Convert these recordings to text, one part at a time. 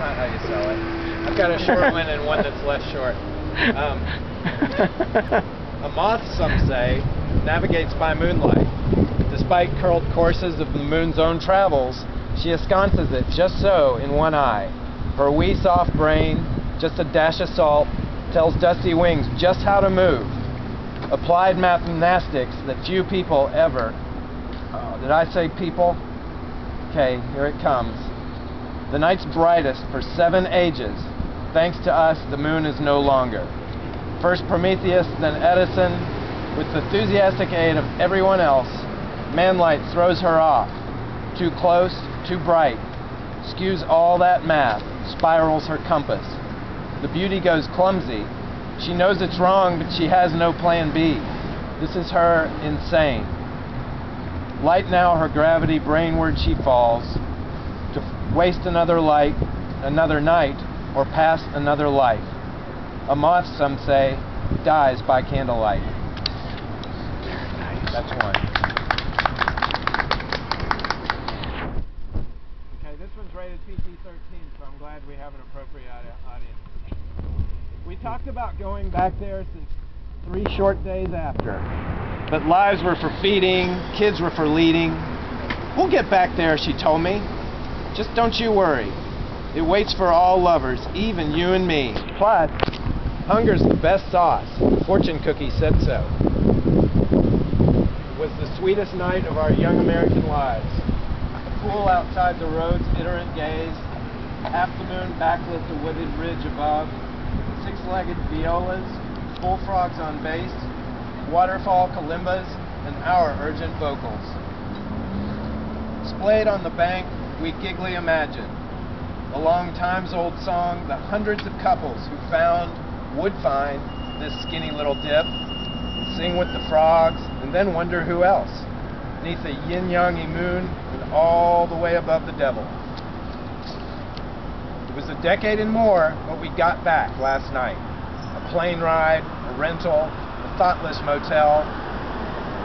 not how you sell it. I've got a short one and one that's less short. A moth, some say, navigates by moonlight. Despite curled courses of the moon's own travels, she ensconces it just so in one eye. Her wee soft brain, just a dash of salt, tells dusty wings just how to move. Applied mathematics that few people ever... did I say people? Okay, here it comes. The night's brightest for 7 ages. Thanks to us, the moon is no longer. First Prometheus, then Edison. With the enthusiastic aid of everyone else, manlight throws her off. Too close, too bright. Skews all that math, spirals her compass. The beauty goes clumsy. She knows it's wrong, but she has no plan B. This is her insane. Light now her gravity brainward she falls, to waste another light, another night, or pass another life. A moth, some say, dies by candlelight. That's one. Okay, this one's rated PG-13, so I'm glad we have an appropriate audience. We talked about going back there since 3 short days after. But lives were for feeding, kids were for leading. We'll get back there, she told me. Just don't you worry. It waits for all lovers, even you and me. Plus, hunger's the best sauce. The fortune cookie said so. It was the sweetest night of our young American lives. The pool outside the road's iterant gaze, half the moon backlit the wooded ridge above, 6-legged violas, bullfrogs on bass, waterfall kalimbas, and our urgent vocals. Splayed on the bank, we giggly imagine a long times old song, the hundreds of couples who would find this skinny little dip, and sing with the frogs, and then wonder who else, neath a yin-yang-y moon and all the way above the devil. It was a decade and more, but we got back last night. A plane ride, a rental, a thoughtless motel.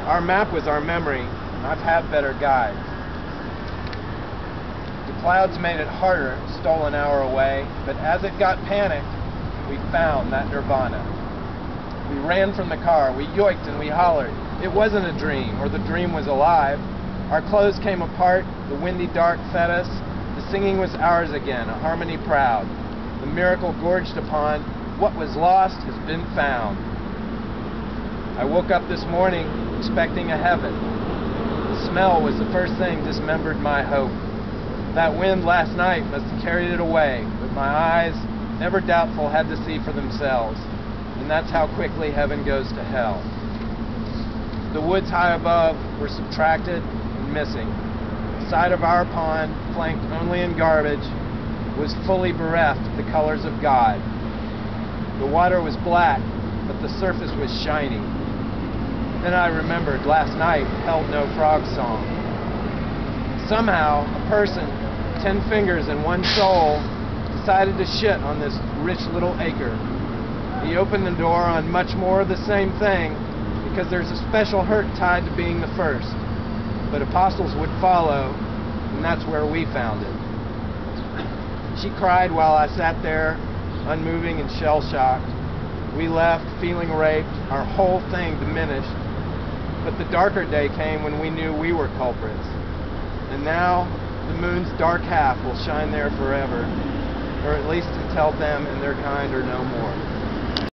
Our map was our memory, and I've had better guides. The clouds made it harder, stole an hour away, but as it got panicked, we found that nirvana. We ran from the car, we yoinked and we hollered. It wasn't a dream, or the dream was alive. Our clothes came apart, the windy dark fed us. The singing was ours again, a harmony proud. The miracle gorged upon, what was lost has been found. I woke up this morning expecting a heaven. The smell was the first thing dismembered my hope. That wind last night must have carried it away, but my eyes, never doubtful, had to see for themselves. And that's how quickly heaven goes to hell. The woods high above were subtracted and missing. The side of our pond, flanked only in garbage, was fully bereft of the colors of God. The water was black, but the surface was shiny. Then I remembered last night held no frog song. Somehow, a person, 10 fingers and 1 soul, decided to shit on this rich little acre. He opened the door on much more of the same thing, because there's a special hurt tied to being the first. But apostles would follow, and that's where we found it. She cried while I sat there, unmoving and shell-shocked. We left, feeling raped, our whole thing diminished. But the darker day came when we knew we were culprits. And now, the moon's dark half will shine there forever, or at least until them and their kind are no more.